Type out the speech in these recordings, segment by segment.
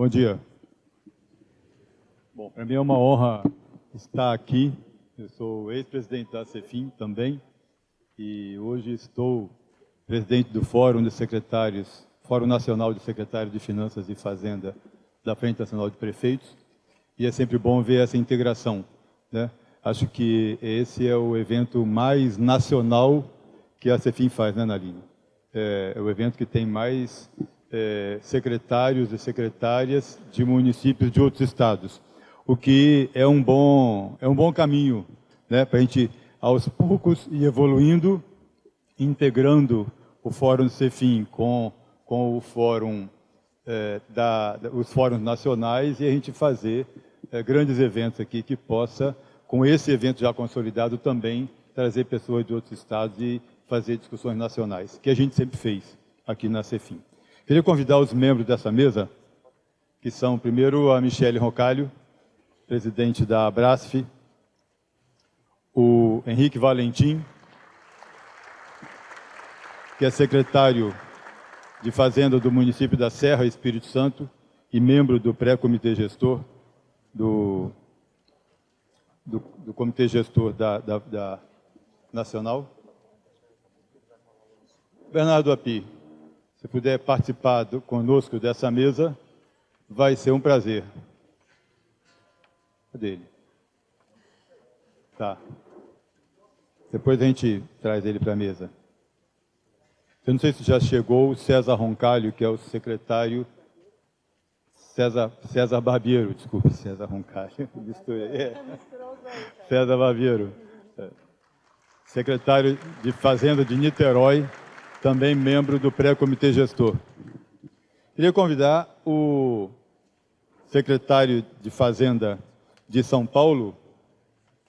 Bom dia. Bom, para mim é uma honra estar aqui. Eu sou ex-presidente da CEFIM também e hoje estou presidente do Fórum de Secretários, Fórum Nacional de Secretários de Finanças e Fazenda da Frente Nacional de Prefeitos, e é sempre bom ver essa integração, né? Acho que esse é o evento mais nacional que a CEFIM faz, né, Naline? É o evento que tem mais secretários e secretárias de municípios de outros estados, o que é um bom caminho, né, para a gente, aos poucos, ir evoluindo, integrando o Fórum CEFIM com o Fórum, os fóruns nacionais, e a gente fazer grandes eventos aqui que possa, com esse evento já consolidado, também trazer pessoas de outros estados e fazer discussões nacionais, que a gente sempre fez aqui na CEFIM. Queria convidar os membros dessa mesa, que são, primeiro, a Michele Roncalho, presidente da Abrasf, o Henrique Valentim, que é secretário de Fazenda do município da Serra, Espírito Santo, e membro do pré-comitê gestor, do comitê gestor da Nacional. Bernardo Api, se puder participar conosco dessa mesa, vai ser um prazer. Cadê ele? Tá. Depois a gente traz ele para a mesa. Eu não sei se já chegou o César Roncalho, que é o secretário... César Barbeiro, desculpe, César Roncalho. César Barbeiro. Secretário de Fazenda de Niterói, também membro do pré-comitê gestor. Queria convidar o secretário de Fazenda de São Paulo,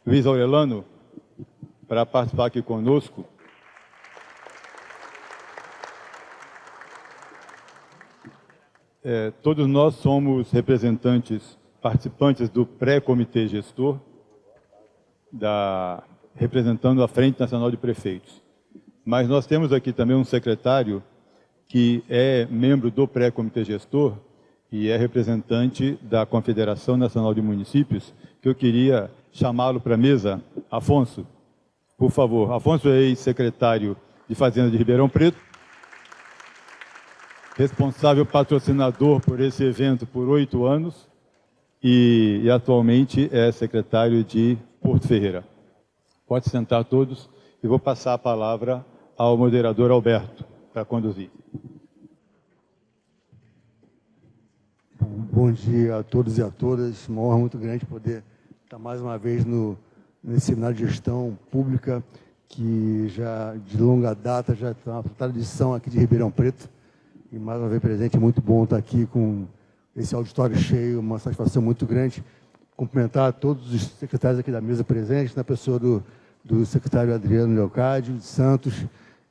Luiz Aurelano, para participar aqui conosco. Todos nós somos representantes, participantes do pré-comitê gestor, representando a Frente Nacional de Prefeitos. Mas nós temos aqui também um secretário que é membro do pré-comitê gestor e é representante da Confederação Nacional de Municípios, que eu queria chamá-lo para a mesa. Afonso, por favor. Afonso é ex-secretário de Fazenda de Ribeirão Preto, responsável patrocinador por esse evento por 8 anos e atualmente é secretário de Porto Ferreira. Pode sentar todos e vou passar a palavra ao moderador Alberto para conduzir. Bom dia a todos e a todas. Uma honra muito grande poder estar mais uma vez nesse seminário de gestão pública, que já de longa data já está uma tradição aqui de Ribeirão Preto. E mais uma vez presente, é muito bom estar aqui com esse auditório cheio, uma satisfação muito grande. Cumprimentar todos os secretários aqui da mesa presentes, na pessoa do secretário Adriano Leocádio, de Santos,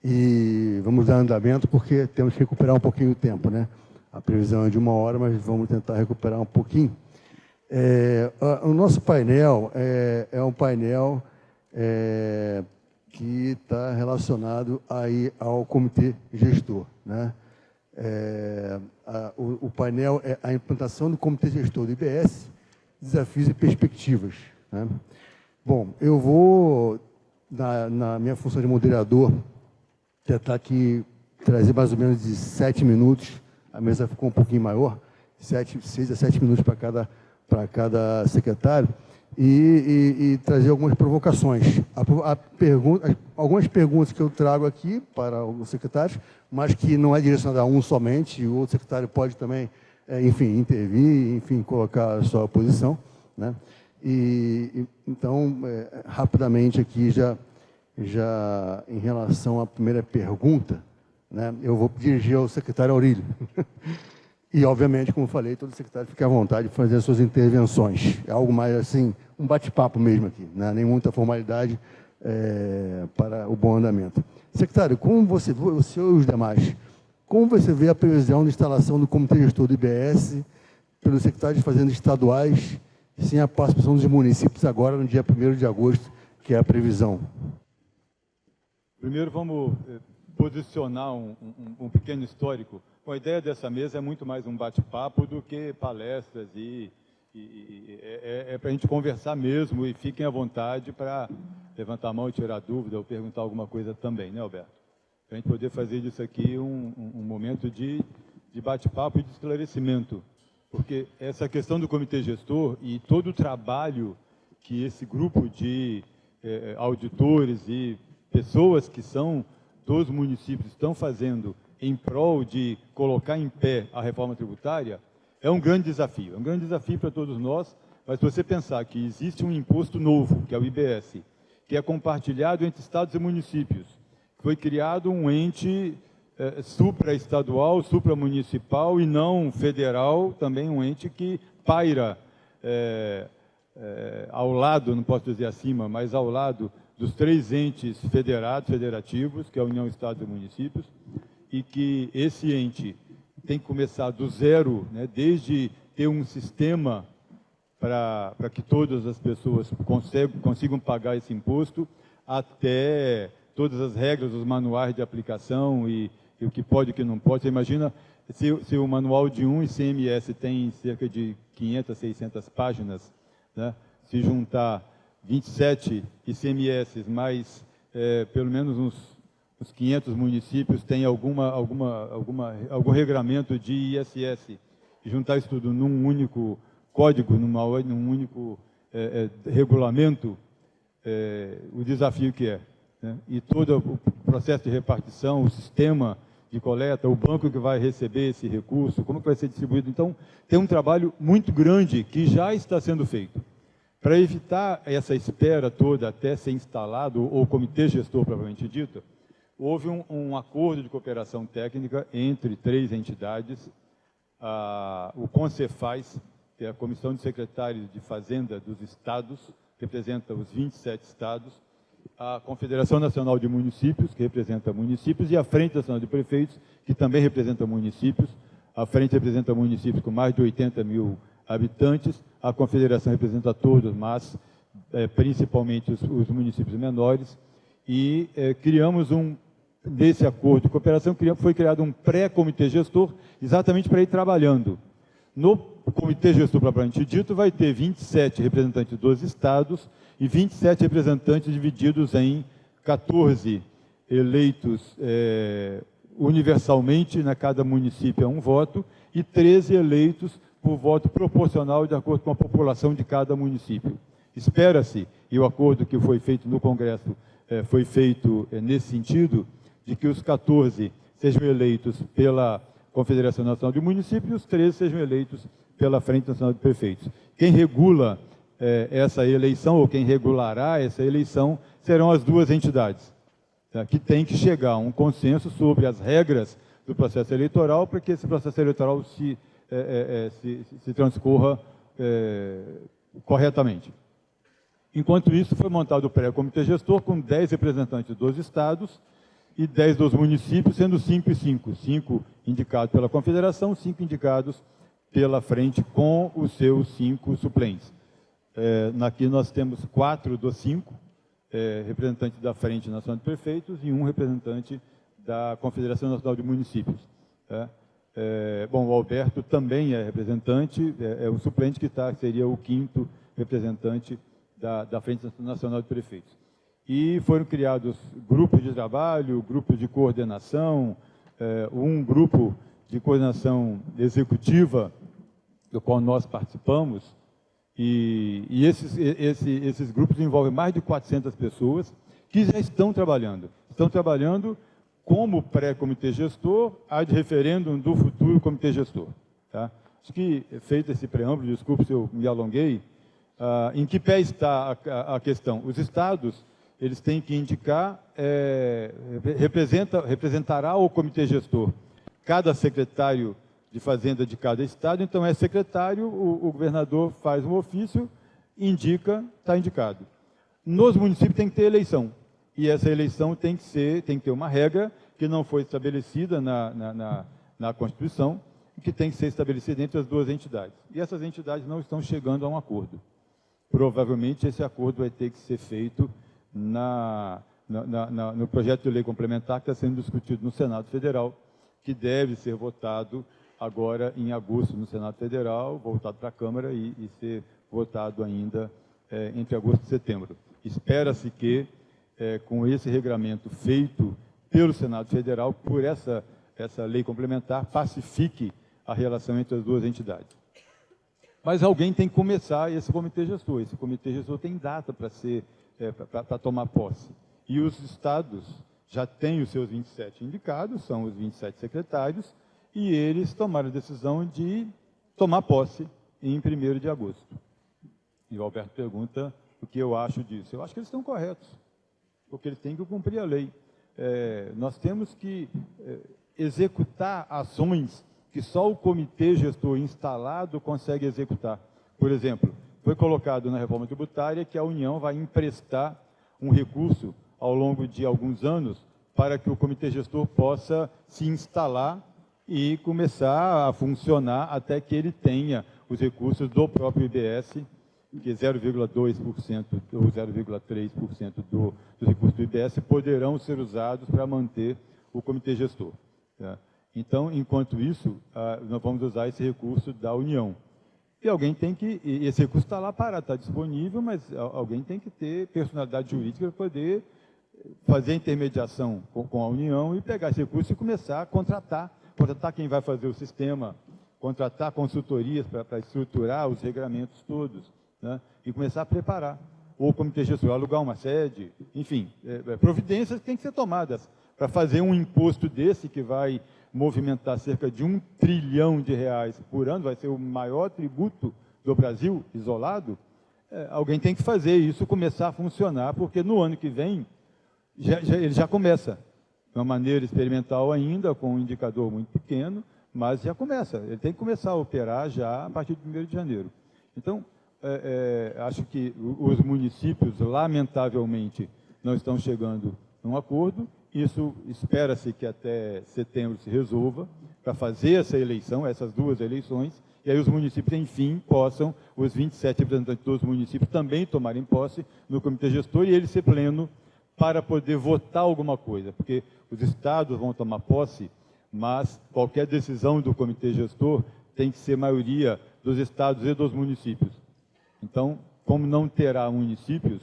e vamos dar andamento porque temos que recuperar um pouquinho o tempo, né? A previsão é de 1 hora, mas vamos tentar recuperar um pouquinho. O nosso painel é um painel que está relacionado aí ao comitê gestor, né? O painel é a implantação do comitê gestor do IBS, desafios e perspectivas, né? Bom, eu vou, na minha função de moderador, tentar aqui trazer mais ou menos de 7 minutos, a mesa ficou um pouquinho maior, 6 a 7 minutos para cada secretário, e trazer algumas provocações. Algumas perguntas que eu trago aqui para os secretários, mas que não é direcionada a um somente, e o outro secretário pode também, enfim, intervir, enfim, colocar a sua posição, né? Então, rapidamente aqui, já em relação à primeira pergunta, né, eu vou dirigir ao secretário Aurílio. E, obviamente, como falei, todo secretário fica à vontade de fazer as suas intervenções. É algo mais, assim, um bate-papo mesmo aqui, né? Nem muita formalidade para o bom andamento. Secretário, como você e os demais, como você vê a previsão de instalação do Comitê Gestor do IBS pelos secretários de Fazenda estaduais, sem a participação dos municípios agora, no dia 1º de agosto, que é a previsão? Primeiro, vamos posicionar um pequeno histórico. a ideia dessa mesa é muito mais um bate-papo do que palestras é para a gente conversar mesmo, e fiquem à vontade para levantar a mão e tirar dúvida ou perguntar alguma coisa também, né, Alberto? Para a gente poder fazer disso aqui um momento de bate-papo e de esclarecimento, porque essa questão do comitê gestor e todo o trabalho que esse grupo de auditores e pessoas que são dos municípios estão fazendo em prol de colocar em pé a reforma tributária, é um grande desafio para todos nós. Mas se você pensar que existe um imposto novo, que é o IBS, que é compartilhado entre estados e municípios, foi criado um ente supraestadual, supramunicipal e não federal, também um ente que paira ao lado, não posso dizer acima, mas ao lado dos 3 entes federativos, que é a União, Estados e Municípios, e que esse ente tem que começar do zero, né, desde ter um sistema para que todas as pessoas consigam pagar esse imposto, até todas as regras, os manuais de aplicação e o que pode e o que não pode. Você imagina se o manual de um ICMS tem cerca de 500, 600 páginas, né, se juntar 27 ICMS mais pelo menos uns 500 municípios tem algum regramento de ISS, e juntar isso tudo num único código, num único regulamento, o desafio que é, né? E todo o processo de repartição, o sistema de coleta, o banco que vai receber esse recurso, como que vai ser distribuído. Então, tem um trabalho muito grande que já está sendo feito. Para evitar essa espera toda até ser instalado o comitê gestor propriamente dito, houve um acordo de cooperação técnica entre 3 entidades, o CONCEFAZ, que é a Comissão de Secretários de Fazenda dos Estados, que representa os 27 estados, a Confederação Nacional de Municípios, que representa municípios, e a Frente Nacional de Prefeitos, que também representa municípios. A Frente representa municípios com mais de 80 mil habitantes, a Confederação representa todos, mas principalmente os municípios menores, e criamos desse acordo de cooperação, foi criado um pré-comitê gestor, exatamente para ir trabalhando. No comitê gestor propriamente dito, vai ter 27 representantes dos estados e 27 representantes divididos em 14 eleitos universalmente, cada município é um voto, e 13 eleitos por voto proporcional de acordo com a população de cada município. Espera-se, e o acordo que foi feito no Congresso foi feito nesse sentido, de que os 14 sejam eleitos pela Confederação Nacional de Municípios e os 13 sejam eleitos pela Frente Nacional de Prefeitos. Quem regula essa eleição, ou quem regulará essa eleição, serão as 2 entidades, tá, que têm que chegar a um consenso sobre as regras do processo eleitoral, para que esse processo eleitoral se transcorra corretamente. Enquanto isso, foi montado o pré-comitê gestor com 10 representantes dos estados e 10 dos municípios, sendo 5 e 5. 5 indicados pela Confederação, 5 indicados pela Frente, com os seus 5 suplentes. Aqui nós temos 4 dos 5 representantes da Frente Nacional de Prefeitos e 1 representante da Confederação Nacional de Municípios. Bom, o Alberto também é representante, é o suplente que seria o 5º representante da Frente Nacional de Prefeitos. E foram criados grupos de trabalho, grupos de coordenação, um grupo de coordenação executiva, do qual nós participamos, e esses grupos envolvem mais de 400 pessoas que já estão trabalhando. Estão trabalhando como pré-comitê gestor, ad referendum do futuro comitê gestor. Tá? Acho que, feito esse preâmbulo, desculpe se eu me alonguei, em que pé está a questão? Os estados, eles têm que indicar, representará o comitê gestor cada secretário de Fazenda de cada estado, então é secretário, o governador faz um ofício, indica, está indicado. Nos municípios tem que ter eleição, e essa eleição tem que ter uma regra que não foi estabelecida na Constituição, e que tem que ser estabelecida entre as 2 entidades. E essas entidades não estão chegando a um acordo. Provavelmente esse acordo vai ter que ser feito no projeto de lei complementar que está sendo discutido no Senado Federal, que deve ser votado agora em agosto no Senado Federal, voltado para a Câmara e ser votado ainda entre agosto e setembro. Espera-se que, com esse regramento feito pelo Senado Federal, por essa lei complementar, pacifique a relação entre as duas entidades. Mas alguém tem que começar esse comitê gestor. Esse comitê gestor tem data para tomar posse. E os estados já têm os seus 27 indicados, são os 27 secretários, e eles tomaram a decisão de tomar posse em 1º de agosto. E o Alberto pergunta o que eu acho disso. Eu acho que eles estão corretos, porque eles têm que cumprir a lei. Nós temos que executar ações que só o comitê gestor instalado consegue executar. Por exemplo, foi colocado na reforma tributária que a União vai emprestar um recurso ao longo de alguns anos para que o comitê gestor possa se instalar e começar a funcionar até que ele tenha os recursos do próprio IBS, que 0,2% ou 0,3% dos recursos do IBS poderão ser usados para manter o comitê gestor. Tá? Então, enquanto isso, nós vamos usar esse recurso da União. E alguém tem que... Esse recurso está lá parado, está disponível, mas alguém tem que ter personalidade jurídica para poder fazer a intermediação com a União e pegar esse recurso e começar a contratar quem vai fazer o sistema, contratar consultorias para estruturar os regramentos todos, né? E começar a preparar. Ou o comitê gestor alugar uma sede, enfim, providências que têm que ser tomadas para fazer um imposto desse que vai movimentar cerca de R$1 trilhão por ano, vai ser o maior tributo do Brasil, isolado. Alguém tem que fazer isso começar a funcionar, porque no ano que vem ele já começa, de uma maneira experimental ainda, com um indicador muito pequeno, mas já começa. Ele tem que começar a operar já a partir de 1º de janeiro. Então, acho que os municípios, lamentavelmente, não estão chegando num acordo. Isso espera-se que até setembro se resolva, para fazer essa eleição, essas duas eleições, e aí os municípios, enfim, possam, os 27 representantes dos municípios também tomarem posse no comitê gestor e ele ser pleno para poder votar alguma coisa, porque os estados vão tomar posse, mas qualquer decisão do comitê gestor tem que ser maioria dos estados e dos municípios. Então, como não terá municípios,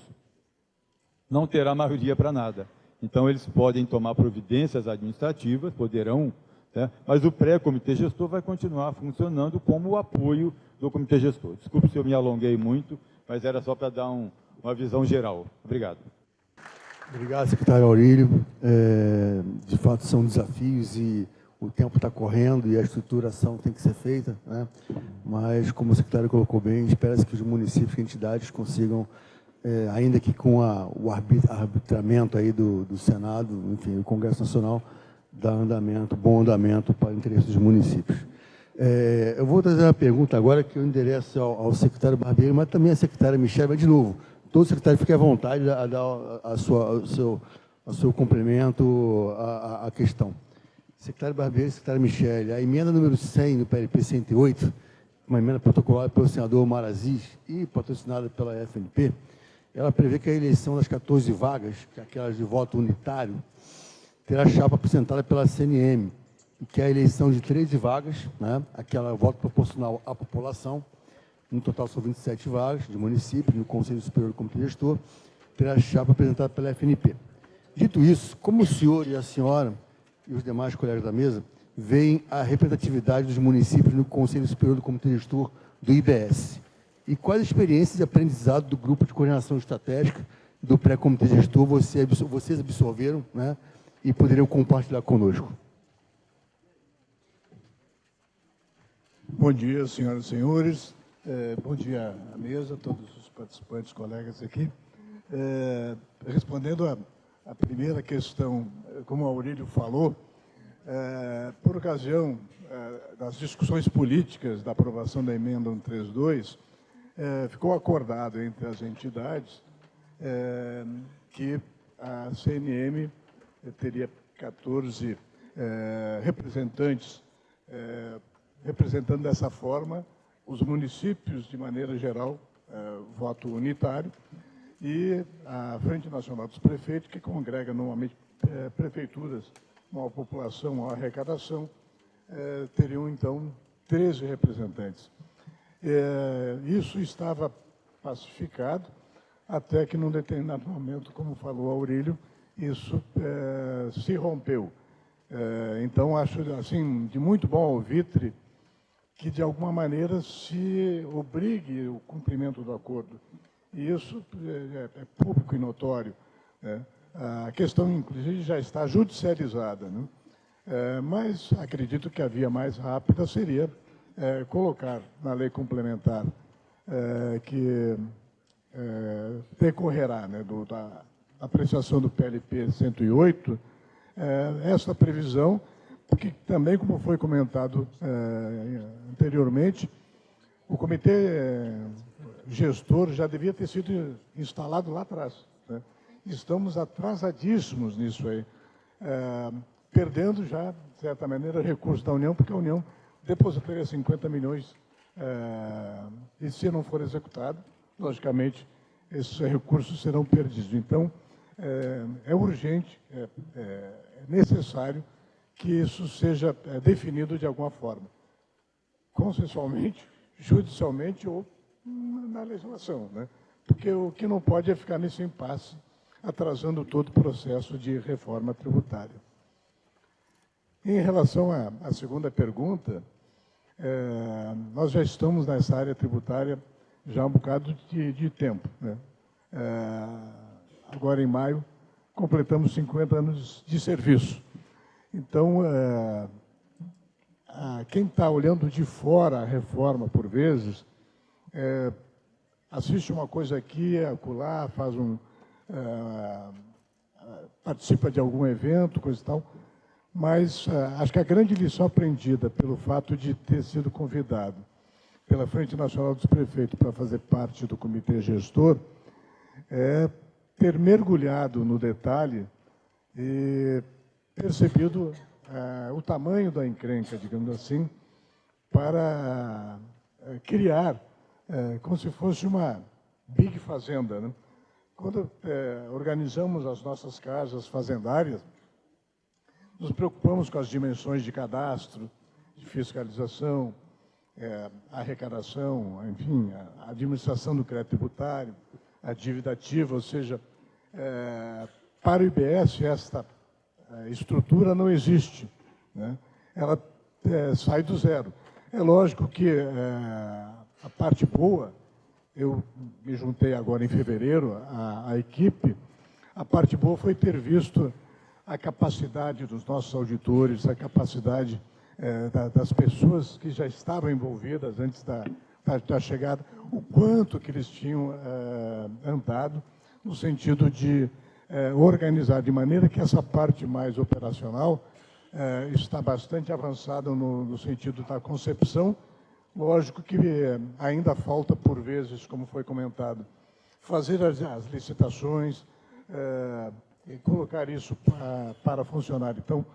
não terá maioria para nada. Então, eles podem tomar providências administrativas, poderão, né? Mas o pré-comitê gestor vai continuar funcionando como o apoio do comitê gestor. Desculpe se eu me alonguei muito, mas era só para dar uma visão geral. Obrigado. Obrigado, secretário Aurílio. De fato, são desafios e o tempo está correndo e a estruturação tem que ser feita, né? Mas, como o secretário colocou bem, espera-se que os municípios e entidades consigam, ainda que com o arbitramento aí do Senado, enfim, o Congresso Nacional, dar bom andamento para o interesse dos municípios. Eu vou trazer uma pergunta agora que eu endereço ao secretário Barbeiro, mas também à secretária Michele, mas, de novo, todo secretário fique à vontade a dar o seu complemento à questão. Secretário Barbeiro e secretária Michele, a emenda número 100 do PLP 108, uma emenda protocolada pelo senador Omar Aziz e patrocinada pela FNP, ela prevê que a eleição das 14 vagas, que é aquelas de voto unitário, terá chapa apresentada pela CNM, e que a eleição de 13 vagas, né, aquela voto proporcional à população, no total são 27 vagas de municípios, no Conselho Superior do Comitê Gestor, terá chapa apresentada pela FNP. Dito isso, como o senhor e a senhora e os demais colegas da mesa veem a representatividade dos municípios no Conselho Superior do Comitê Gestor do IBS? E quais experiências e aprendizado do Grupo de Coordenação Estratégica do Pré-Comitê Gestor vocês absorveram, né, e poderiam compartilhar conosco? Bom dia, senhoras e senhores. Bom dia à mesa, todos os participantes, colegas aqui. Respondendo à primeira questão, como o Aurílio falou, por ocasião das discussões políticas da aprovação da emenda 132, ficou acordado entre as entidades que a CNM teria 14 representantes, representando dessa forma os municípios, de maneira geral, voto unitário, e a Frente Nacional dos Prefeitos, que congrega normalmente prefeituras maior população, maior arrecadação, teriam, então, 13 representantes. Isso estava pacificado, até que, num determinado momento, como falou Aurélio, isso se rompeu. Então, acho assim, de muito bom alvitre que, de alguma maneira, se obrigue o cumprimento do acordo. E isso é público e notório, né? A questão, inclusive, já está judicializada, né? Mas acredito que a via mais rápida seria colocar na lei complementar que decorrerá, né, da apreciação do PLP 108, essa previsão, porque também, como foi comentado anteriormente, o comitê gestor já devia ter sido instalado lá atrás, né? Estamos atrasadíssimos nisso aí, perdendo já, de certa maneira, recursos da União, porque a União depositaria 50 milhões e, se não for executado, logicamente, esses recursos serão perdidos. Então, é urgente, é necessário que isso seja definido de alguma forma, consensualmente, judicialmente ou na legislação, né? Porque o que não pode é ficar nesse impasse, atrasando todo o processo de reforma tributária. Em relação à segunda pergunta, nós já estamos nessa área tributária já há um bocado de tempo, né? Agora, em maio, completamos 50 anos de serviço. Então, quem está olhando de fora a reforma, por vezes, assiste uma coisa aqui, acolá, faz participa de algum evento, coisa e tal, mas acho que a grande lição aprendida pelo fato de ter sido convidado pela Frente Nacional dos Prefeitos para fazer parte do comitê gestor é ter mergulhado no detalhe e percebido o tamanho da encrenca, digamos assim, para criar como se fosse uma big fazenda, né? Quando organizamos as nossas casas fazendárias, nos preocupamos com as dimensões de cadastro, de fiscalização, arrecadação, enfim, a administração do crédito tributário, a dívida ativa, ou seja, para o IBS esta estrutura não existe, né? Ela sai do zero. É lógico que a parte boa, eu me juntei agora em fevereiro à equipe, a parte boa foi ter visto a capacidade dos nossos auditores, a capacidade das pessoas que já estavam envolvidas antes da chegada, o quanto que eles tinham andado no sentido de organizar, de maneira que essa parte mais operacional está bastante avançada no sentido da concepção. Lógico que ainda falta, por vezes, como foi comentado, fazer as licitações, colocar isso para funcionar. Então,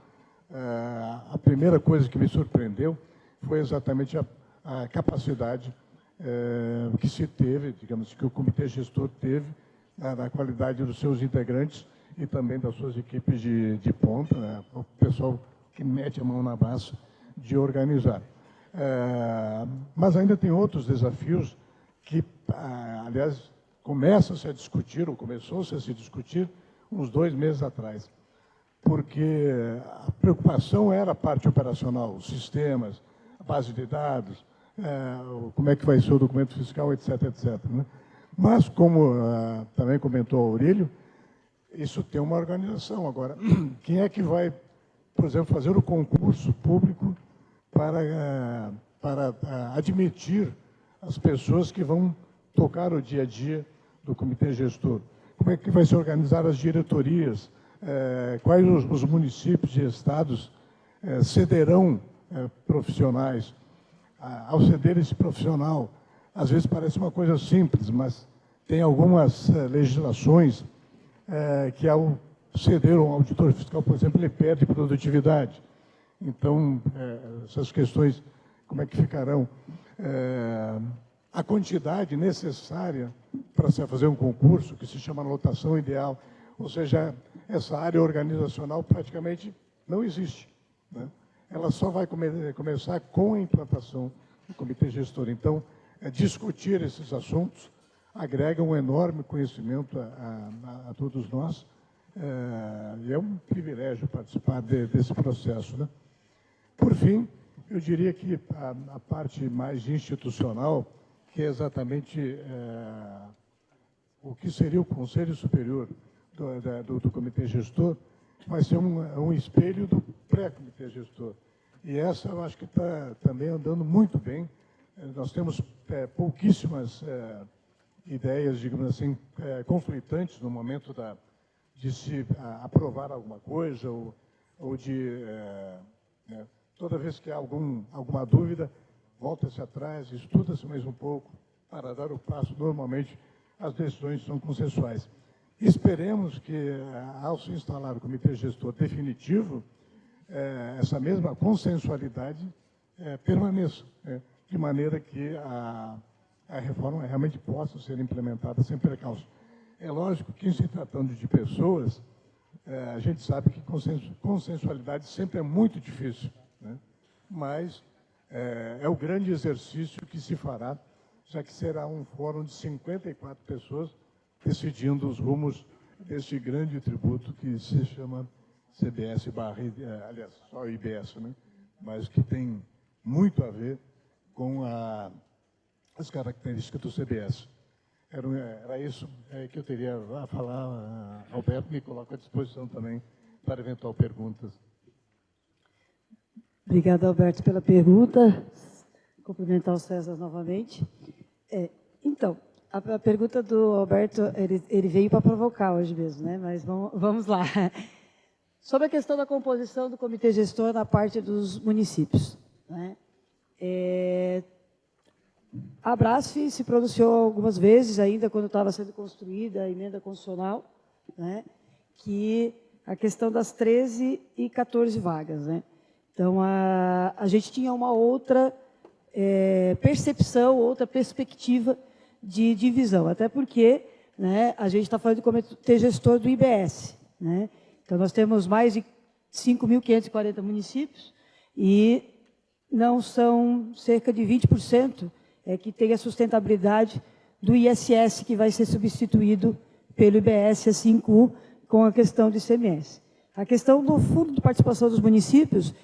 a primeira coisa que me surpreendeu foi exatamente a capacidade que se teve, digamos, que o comitê gestor teve, na qualidade dos seus integrantes e também das suas equipes de ponta, né, o pessoal que mete a mão na massa de organizar. Mas ainda tem outros desafios que, aliás, começam-se a discutir, ou começou-se a se discutir, uns 2 meses atrás, porque a preocupação era a parte operacional, os sistemas, a base de dados, como é que vai ser o documento fiscal, etc., etc., né? Mas, como também comentou o Aurélio, isso tem uma organização. Agora, quem é que vai, por exemplo, fazer o concurso público para admitir as pessoas que vão tocar o dia a dia do comitê gestor? Como é que vai se organizar as diretorias? Quais os municípios e estados cederão profissionais? Ao ceder esse profissional, às vezes parece uma coisa simples, mas tem algumas legislações que, ao ceder um auditor fiscal, por exemplo, ele perde produtividade. Então, essas questões, como é que ficarão? A quantidade necessária para se fazer um concurso, que se chama lotação ideal, ou seja, essa área organizacional praticamente não existe, né? Ela só vai começar com a implantação do comitê gestor. Então, discutir esses assuntos agrega um enorme conhecimento a todos nós, e é um privilégio participar desse processo, né? Por fim, eu diria que a parte mais institucional, que é exatamente o que seria o Conselho Superior do Comitê Gestor, vai ser um espelho do pré-comitê gestor. E essa eu acho que está também andando muito bem. Nós temos pouquíssimas ideias, digamos assim, conflitantes no momento de se aprovar alguma coisa ou de... toda vez que há alguma dúvida, volta-se atrás, estuda-se mais um pouco para dar o passo. Normalmente, as decisões são consensuais. Esperemos que, ao se instalar o comitê gestor definitivo, essa mesma consensualidade permaneça, de maneira que a reforma realmente possa ser implementada sem percalço. É lógico que, em se tratando de pessoas, a gente sabe que consensualidade sempre é muito difícil, né? Mas é o grande exercício que se fará, já que será um fórum de 54 pessoas decidindo os rumos desse grande tributo que se chama CBS aliás, só IBS, né? Mas que tem muito a ver com as características do CBS. Era isso que eu teria a falar. Alberto, me coloca à disposição também para eventual perguntas. Obrigada, Alberto, pela pergunta. Cumprimentar o César novamente. Então, a pergunta do Alberto, ele veio para provocar hoje mesmo, né? Mas vamos lá. Sobre a questão da composição do comitê gestor na parte dos municípios, né? A Abrasf se pronunciou algumas vezes, ainda quando estava sendo construída a emenda constitucional, né? Que a questão das 13 e 14 vagas, né? Então, a gente tinha uma outra percepção, outra perspectiva de divisão, até porque, né, a gente está falando de comitê gestor do IBS, né? Então, nós temos mais de 5.540 municípios e não são cerca de 20% que tem a sustentabilidade do ISS, que vai ser substituído pelo IBS A5U com a questão do ICMS. A questão do Fundo de Participação dos Municípios,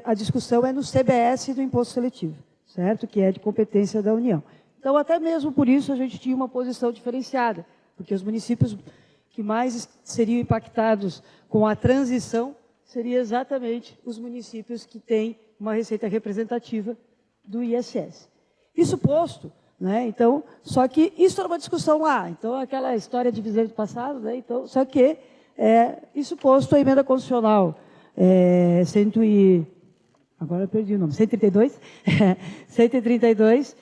a discussão é no CBS do Imposto Seletivo, certo? Que é de competência da União. Então, até mesmo por isso, a gente tinha uma posição diferenciada, porque os municípios que mais seriam impactados com a transição seriam exatamente os municípios que têm uma receita representativa do ISS. Isso posto, né? Então, só que isso era uma discussão lá. Então, aquela história de divisão do passado, né? Então, só que isso posto, a emenda constitucional agora eu perdi o nome, 132, 132,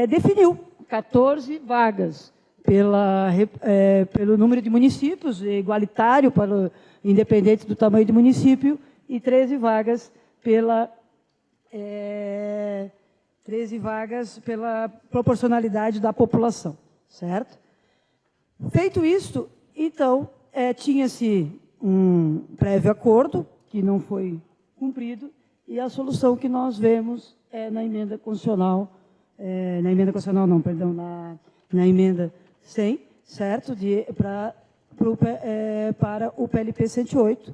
definiu 14 vagas pelo número de municípios, igualitário para independente do tamanho do município, e 13 vagas pela proporcionalidade da população, certo? Feito isto, então, tinha-se um prévio acordo, que não foi cumprido, e a solução que nós vemos na emenda constitucional, na emenda 100, certo? Para o PLP 108,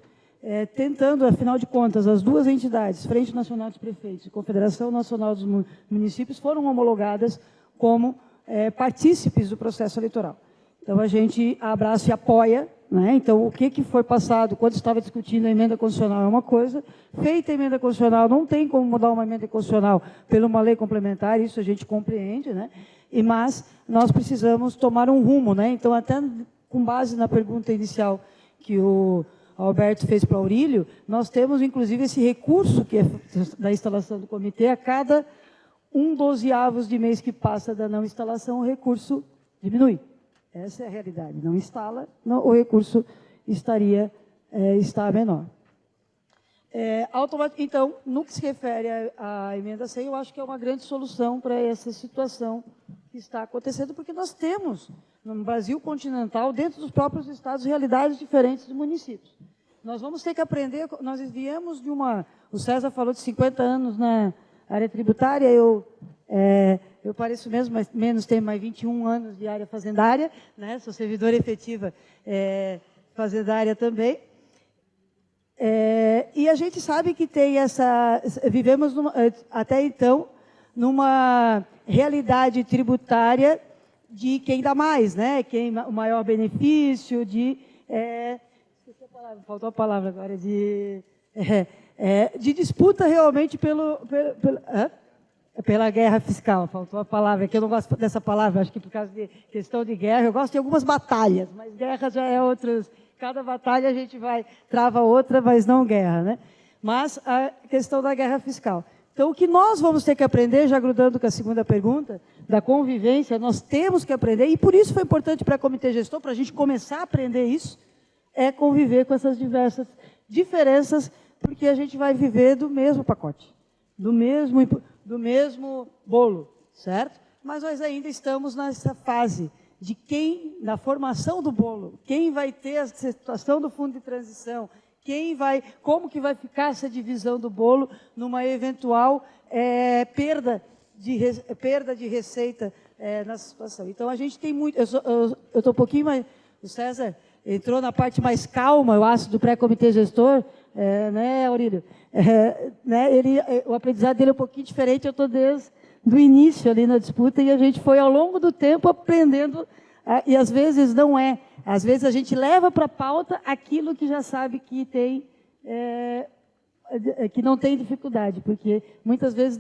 tentando, afinal de contas, as duas entidades, Frente Nacional dos Prefeitos e Confederação Nacional dos Municípios, foram homologadas como partícipes do processo eleitoral. Então, a Abrasf apoia, né? Então, o que foi passado quando estava discutindo a emenda constitucional é uma coisa, feita a emenda constitucional, não tem como mudar uma emenda constitucional por uma lei complementar, isso a gente compreende, né? Mas nós precisamos tomar um rumo, né? Então, até com base na pergunta inicial que o Alberto fez para o Aurílio, nós temos, inclusive, esse recurso que é da instalação do comitê, a cada 1/12 de mês que passa da não instalação, o recurso diminui. Essa é a realidade. Não instala, o recurso está menor. Então, no que se refere à emenda 100, eu acho que é uma grande solução para essa situação que está acontecendo, porque nós temos, no Brasil continental, dentro dos próprios estados, realidades diferentes dos municípios. nós vamos ter que aprender, nós viemos de uma... O César falou de 50 anos na área tributária, eu pareço mesmo, mas menos, tenho mais 21 anos de área fazendária, né? Sou servidora efetiva fazendária também. E a gente sabe que tem vivemos até então numa realidade tributária de quem dá mais, né? Quem o maior benefício, esqueci a palavra, faltou a palavra agora, de disputa realmente pela guerra fiscal. Faltou a palavra, que eu não gosto dessa palavra, acho que por causa de questão de guerra, eu gosto de algumas batalhas, mas guerra já é outras. Cada batalha a gente trava outra, mas não guerra, né? Mas a questão da guerra fiscal. Então, o que nós vamos ter que aprender, já grudando com a segunda pergunta, da convivência, nós temos que aprender, e por isso foi importante para o Comitê Gestor, para a gente começar a aprender isso, é conviver com essas diversas diferenças, porque a gente vai viver do mesmo pacote, do mesmo bolo, certo? Mas nós ainda estamos nessa fase de na formação do bolo, quem vai ter a situação do fundo de transição, como que vai ficar essa divisão do bolo numa eventual perda de receita nessa situação. Então, a gente tem muito... Eu estou um pouquinho mais... O César entrou na parte mais calma, eu acho, do pré-comitê gestor, né, Aurílio? Né, o aprendizado dele é um pouquinho diferente, eu estou desde do início ali na disputa, e a gente foi, ao longo do tempo, aprendendo, e às vezes não é. Às vezes a gente leva para a pauta aquilo que já sabe que tem, que não tem dificuldade, porque muitas vezes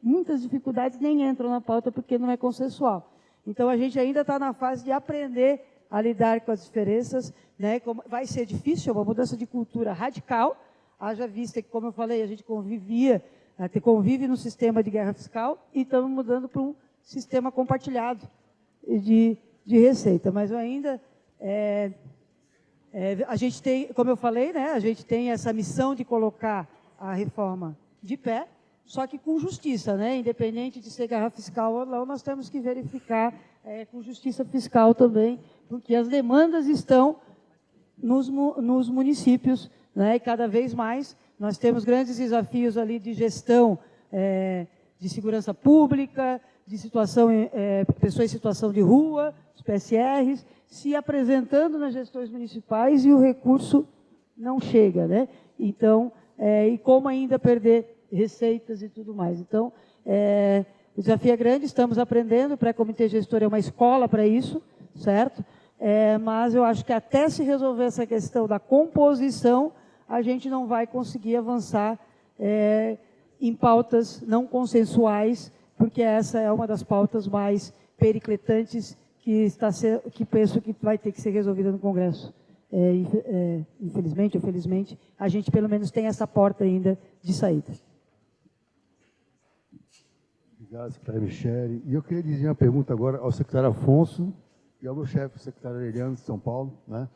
muitas dificuldades nem entram na pauta porque não é consensual. Então a gente ainda está na fase de aprender a lidar com as diferenças, né? Vai ser difícil, é uma mudança de cultura radical, haja vista que, como eu falei, a gente convive no sistema de guerra fiscal e estamos mudando para um sistema compartilhado de receita. Mas eu ainda... a gente tem, como eu falei, né, a gente tem essa missão de colocar a reforma de pé, só que com justiça, né, independente de ser guerra fiscal ou não, nós temos que verificar com justiça fiscal também, porque as demandas estão nos municípios, né, e cada vez mais nós temos grandes desafios ali de gestão de segurança pública, de pessoas em situação de rua, os PSRs, se apresentando nas gestões municipais e o recurso não chega, né? Então, e como ainda perder receitas e tudo mais. Então, o desafio é grande, estamos aprendendo, o pré-comitê gestor é uma escola para isso, certo? Mas eu acho que até se resolver essa questão da composição, a gente não vai conseguir avançar em pautas não consensuais, porque essa é uma das pautas mais periclitantes que penso que vai ter que ser resolvida no Congresso. Infelizmente ou felizmente, a gente pelo menos tem essa porta ainda de saída. Obrigado, secretária Michele. E eu queria dizer uma pergunta agora ao secretário Afonso e ao meu chefe, o secretário Aureliano de São Paulo, né?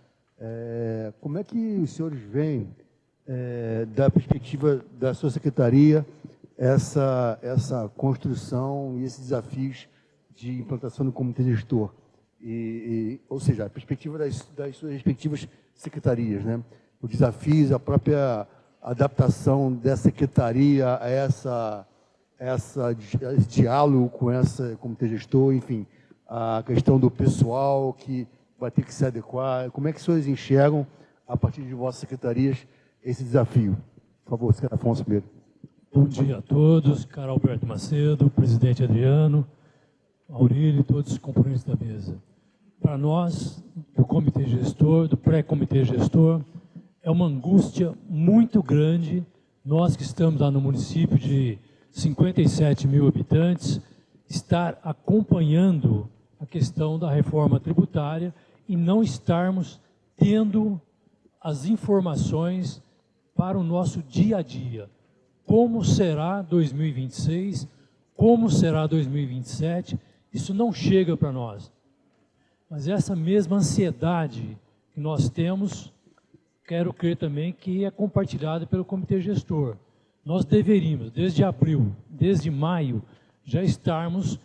Como é que os senhores veem, da perspectiva da sua secretaria, essa construção e esses desafios de implantação do comitê gestor? Ou seja, a perspectiva das suas respectivas secretarias, né? Os desafios, a própria adaptação dessa secretaria a esse diálogo com esse comitê gestor, enfim, a questão do pessoal que vai ter que se adequar. Como é que os senhores enxergam, a partir de vossas secretarias, esse desafio? Por favor, secretário Afonso primeiro. Bom dia a todos, caro Alberto Macedo, presidente Adriano, Aurílio e todos os componentes da mesa. Para nós, do comitê gestor, do pré-comitê gestor, é uma angústia muito grande, nós que estamos lá no município de 57 mil habitantes, estar acompanhando a questão da reforma tributária e não estarmos tendo as informações para o nosso dia a dia. Como será 2026, como será 2027, isso não chega para nós. Mas essa mesma ansiedade que nós temos, quero crer também que é compartilhada pelo comitê gestor. Nós deveríamos, desde abril, desde maio, já estarmos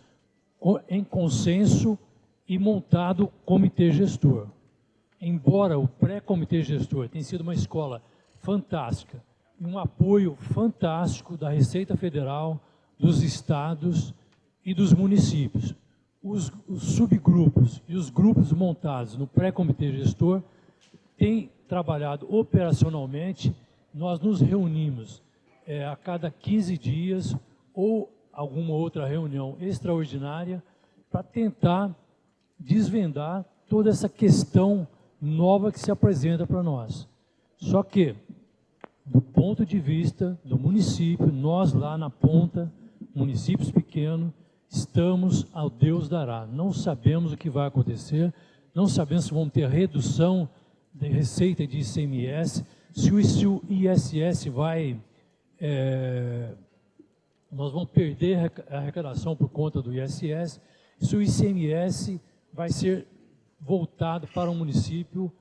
em consenso e montado o comitê gestor. embora o pré-comitê gestor tenha sido uma escola fantástica, e um apoio fantástico da Receita Federal, dos estados e dos municípios. Os subgrupos e os grupos montados no pré-comitê gestor têm trabalhado operacionalmente. Nós nos reunimos a cada 15 dias ou alguma outra reunião extraordinária para tentar desvendar toda essa questão nova que se apresenta para nós. Só que, do ponto de vista do município, nós lá na ponta, municípios pequenos, estamos ao Deus dará. Não sabemos o que vai acontecer, não sabemos se vamos ter redução de receita de ICMS, se o ISS vai... nós vamos perder a arrecadação por conta do ISS, se o ICMS vai ser voltado para o município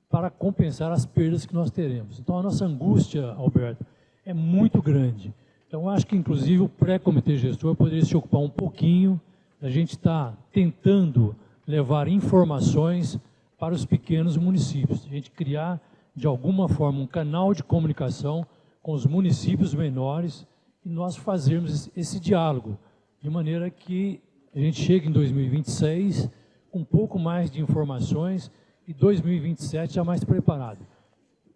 para compensar as perdas que nós teremos. Então, a nossa angústia, Alberto, é muito grande. Então, eu acho que, inclusive, o pré-comitê gestor poderia se ocupar um pouquinho, a gente está tentando levar informações para os pequenos municípios, a gente criar, de alguma forma, um canal de comunicação com os municípios menores e nós fazermos esse diálogo, de maneira que a gente chegue em 2026 com um pouco mais de informações e 2027 já mais preparado.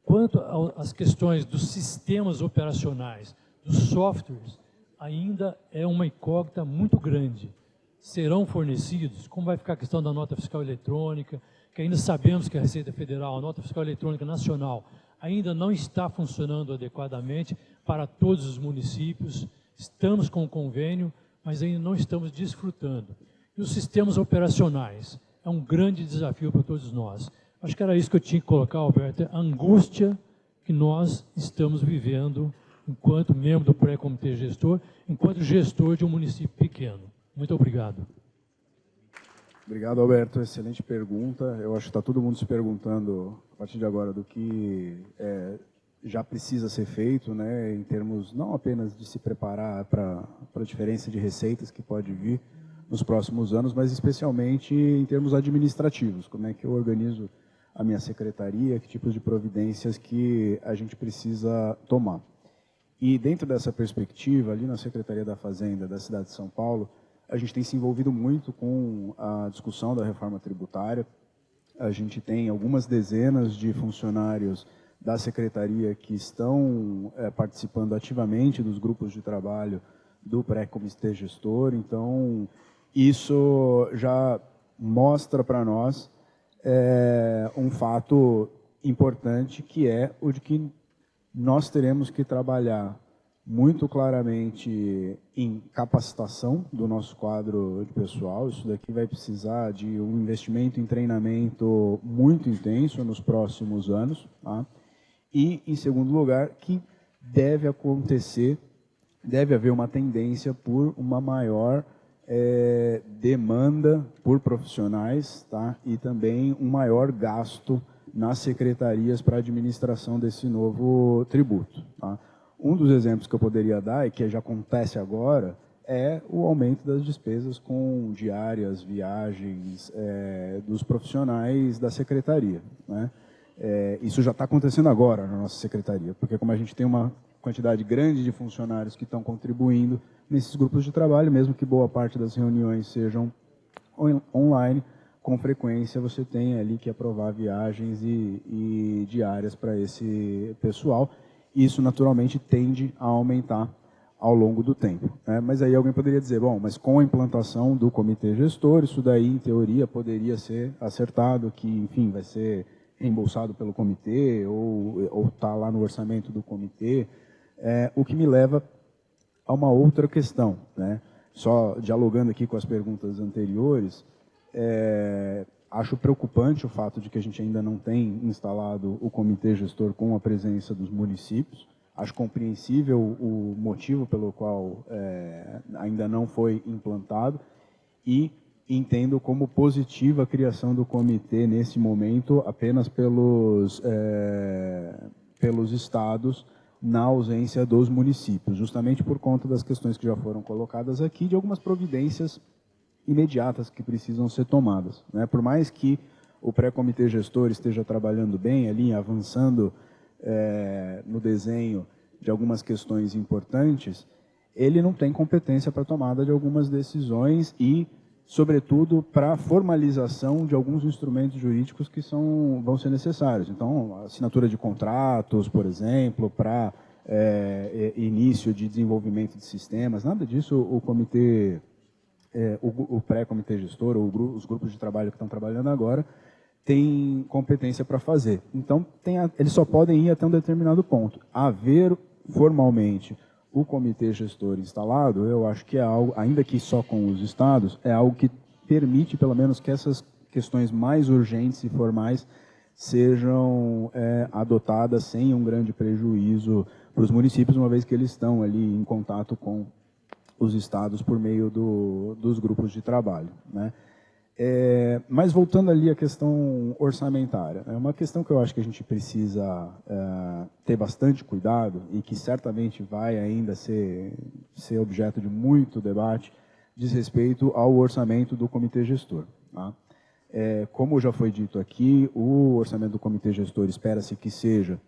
Quanto às questões dos sistemas operacionais, dos softwares, ainda é uma incógnita muito grande. Serão fornecidos? Como vai ficar a questão da nota fiscal eletrônica, que ainda sabemos que a Receita Federal, a nota fiscal eletrônica nacional, ainda não está funcionando adequadamente para todos os municípios. Estamos com o convênio, mas ainda não estamos desfrutando. E os sistemas operacionais é um grande desafio para todos nós. Acho que era isso que eu tinha que colocar, Alberto, a angústia que nós estamos vivendo enquanto membro do pré-comitê gestor, enquanto gestor de um município pequeno. Muito obrigado. Obrigado, Alberto. Excelente pergunta. Eu acho que está todo mundo se perguntando, a partir de agora, do que já precisa ser feito, né, em termos não apenas de se preparar para a diferença de receitas que pode vir nos próximos anos, mas especialmente em termos administrativos. Como é que eu organizo a minha secretaria, que tipos de providências que a gente precisa tomar. E dentro dessa perspectiva, ali na Secretaria da Fazenda da cidade de São Paulo, a gente tem se envolvido muito com a discussão da reforma tributária. A gente tem algumas dezenas de funcionários da Secretaria que estão participando ativamente dos grupos de trabalho do pré-comitê gestor. Então, isso já mostra para nós um fato importante, que é o de que nós teremos que trabalhar muito claramente em capacitação do nosso quadro de pessoal. Isso daqui vai precisar de um investimento em treinamento muito intenso nos próximos anos, tá? E, em segundo lugar, que deve haver uma tendência por uma maior demanda por profissionais, tá? E também um maior gasto nas secretarias para a administração desse novo tributo, tá? Um dos exemplos que eu poderia dar, e que já acontece agora, é o aumento das despesas com diárias, viagens dos profissionais da secretaria, né? Isso já está acontecendo agora na nossa secretaria, porque como a gente tem uma quantidade grande de funcionários que estão contribuindo nesses grupos de trabalho, mesmo que boa parte das reuniões sejam online, com frequência você tem ali que aprovar viagens e diárias para esse pessoal. Isso naturalmente tende a aumentar ao longo do tempo, né? Mas aí alguém poderia dizer, bom, mas com a implantação do comitê gestor, isso daí em teoria poderia ser acertado, que enfim vai ser reembolsado pelo comitê ou está lá no orçamento do comitê, o que me leva a uma outra questão, né? Só dialogando aqui com as perguntas anteriores, acho preocupante o fato de que a gente ainda não tem instalado o comitê gestor com a presença dos municípios. Acho compreensível o motivo pelo qual ainda não foi implantado e entendo como positiva a criação do comitê nesse momento apenas pelos estados, na ausência dos municípios, justamente por conta das questões que já foram colocadas aqui, de algumas providências imediatas que precisam ser tomadas, né? Por mais que o pré-comitê gestor esteja trabalhando bem ali, avançando no desenho de algumas questões importantes, ele não tem competência para a tomada de algumas decisões e, sobretudo, para a formalização de alguns instrumentos jurídicos que vão ser necessários. Então, a assinatura de contratos, por exemplo, para início de desenvolvimento de sistemas, nada disso o comitê, o pré-comitê gestor, ou os grupos de trabalho que estão trabalhando agora, tem competência para fazer. Então, eles só podem ir até um determinado ponto. Haver formalmente o comitê gestor instalado, eu acho que é algo, ainda que só com os estados, é algo que permite, pelo menos, que essas questões mais urgentes e formais sejam adotadas sem um grande prejuízo para os municípios, uma vez que eles estão ali em contato com os estados por meio dos grupos de trabalho, né? Mas voltando ali à questão orçamentária, é uma questão que eu acho que a gente precisa ter bastante cuidado e que certamente vai ainda ser objeto de muito debate, diz respeito ao orçamento do comitê gestor, tá? Como já foi dito aqui, o orçamento do comitê gestor espera-se que seja,